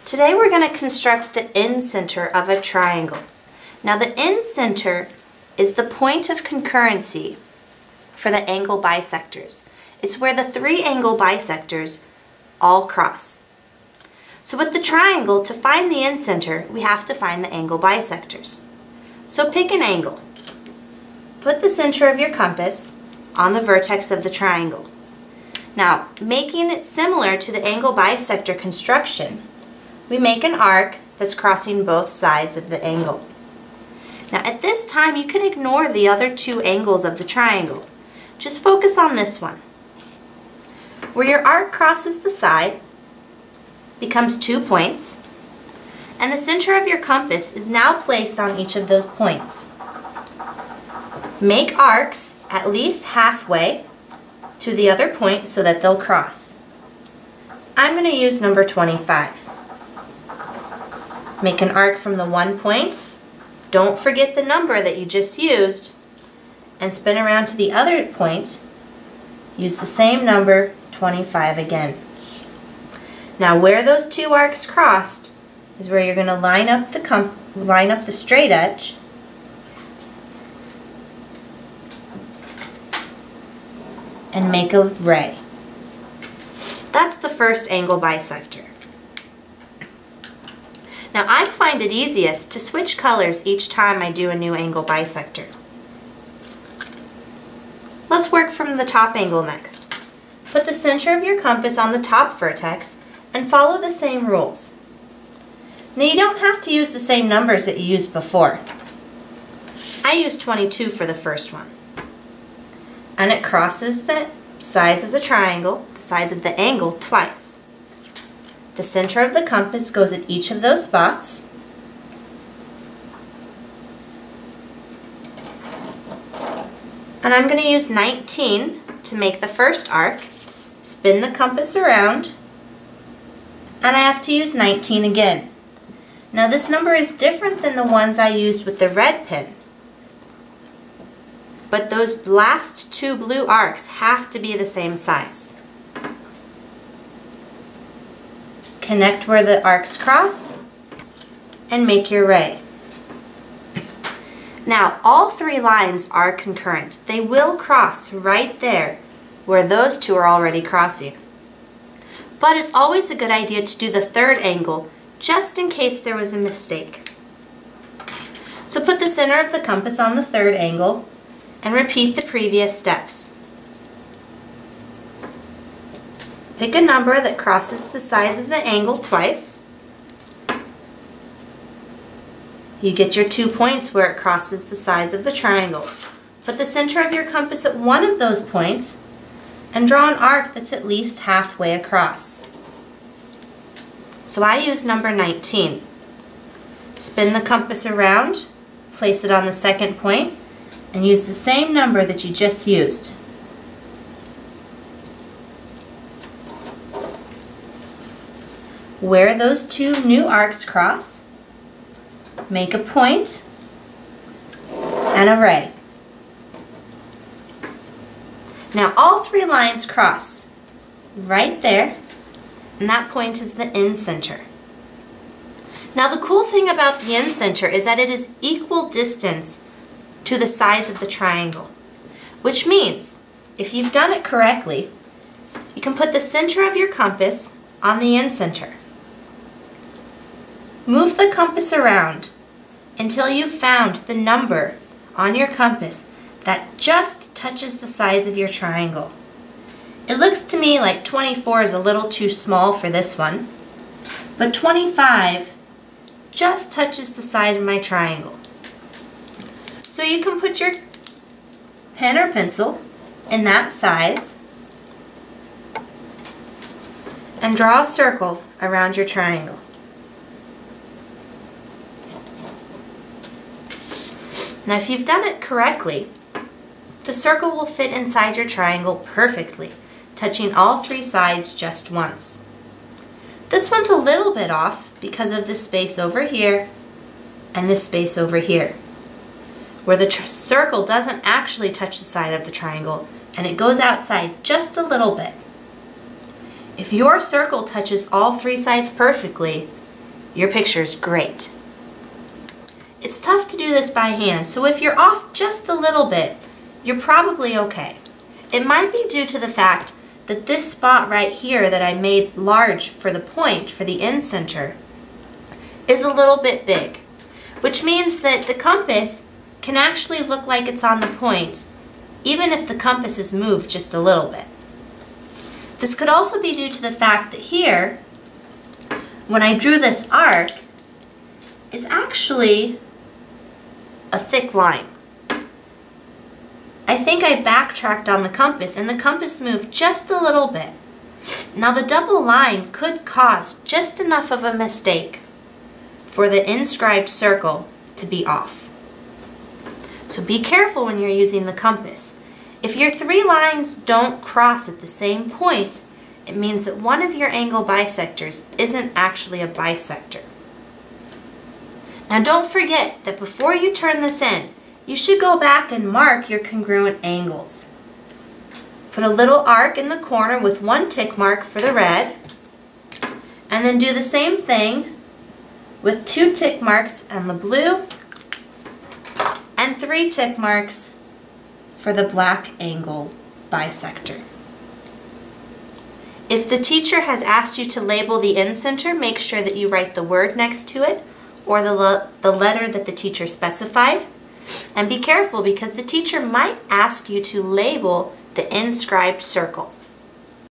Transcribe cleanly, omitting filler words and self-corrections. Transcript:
Today we're going to construct the incenter of a triangle. Now the incenter is the point of concurrency for the angle bisectors. It's where the three angle bisectors all cross. So with the triangle, to find the incenter, we have to find the angle bisectors. So pick an angle. Put the center of your compass on the vertex of the triangle. Now, making it similar to the angle bisector construction, we make an arc that's crossing both sides of the angle. Now at this time, you can ignore the other two angles of the triangle. Just focus on this one. Where your arc crosses the side becomes 2 points, and the center of your compass is now placed on each of those points. Make arcs at least halfway to the other point so that they'll cross. I'm going to use number 25. Make an arc from the 1 point. Don't forget the number that you just used, and spin around to the other point. Use the same number, 25 again. Now where those two arcs crossed is where you're going to line up the straight edge and make a ray. That's the first angle bisector. Now I find it easiest to switch colors each time I do a new angle bisector. Let's work from the top angle next. Put the center of your compass on the top vertex and follow the same rules. Now you don't have to use the same numbers that you used before. I used 22 for the first one. And it crosses the sides of the triangle, the sides of the angle, twice. The center of the compass goes at each of those spots. And I'm going to use 19 to make the first arc, spin the compass around, and I have to use 19 again. Now this number is different than the ones I used with the red pin. But those last two blue arcs have to be the same size. Connect where the arcs cross and make your ray. Now all three lines are concurrent. They will cross right there where those two are already crossing. But it's always a good idea to do the third angle just in case there was a mistake. So put the center of the compass on the third angle and repeat the previous steps. Pick a number that crosses the sides of the angle twice. You get your 2 points where it crosses the sides of the triangle. Put the center of your compass at one of those points and draw an arc that's at least halfway across. So I use number 19. Spin the compass around, place it on the second point, and use the same number that you just used. Where those two new arcs cross, make a point and a ray. Now all three lines cross right there, and that point is the incenter. Now the cool thing about the incenter is that it is equal distance to the sides of the triangle, which means if you've done it correctly, you can put the center of your compass on the incenter. Move the compass around until you've found the number on your compass that just touches the sides of your triangle. It looks to me like 24 is a little too small for this one, but 25 just touches the side of my triangle. So you can put your pen or pencil in that size and draw a circle around your triangle. Now if you've done it correctly, the circle will fit inside your triangle perfectly, touching all three sides just once. This one's a little bit off because of this space over here and this space over here, where the circle doesn't actually touch the side of the triangle and it goes outside just a little bit. If your circle touches all three sides perfectly, your picture is great. It's tough to do this by hand, so if you're off just a little bit, you're probably okay. It might be due to the fact that this spot right here that I made large for the point, for the incenter, is a little bit big, which means that the compass can actually look like it's on the point, even if the compass is moved just a little bit. This could also be due to the fact that here, when I drew this arc, it's actually a thick line. I think I backtracked on the compass and the compass moved just a little bit. Now the double line could cause just enough of a mistake for the inscribed circle to be off. So be careful when you're using the compass. If your three lines don't cross at the same point, it means that one of your angle bisectors isn't actually a bisector. Now don't forget that before you turn this in, you should go back and mark your congruent angles. Put a little arc in the corner with one tick mark for the red, and then do the same thing with 2 tick marks on the blue and 3 tick marks for the black angle bisector. If the teacher has asked you to label the incenter, make sure that you write the word next to it or the letter that the teacher specified. And be careful because the teacher might ask you to label the inscribed circle.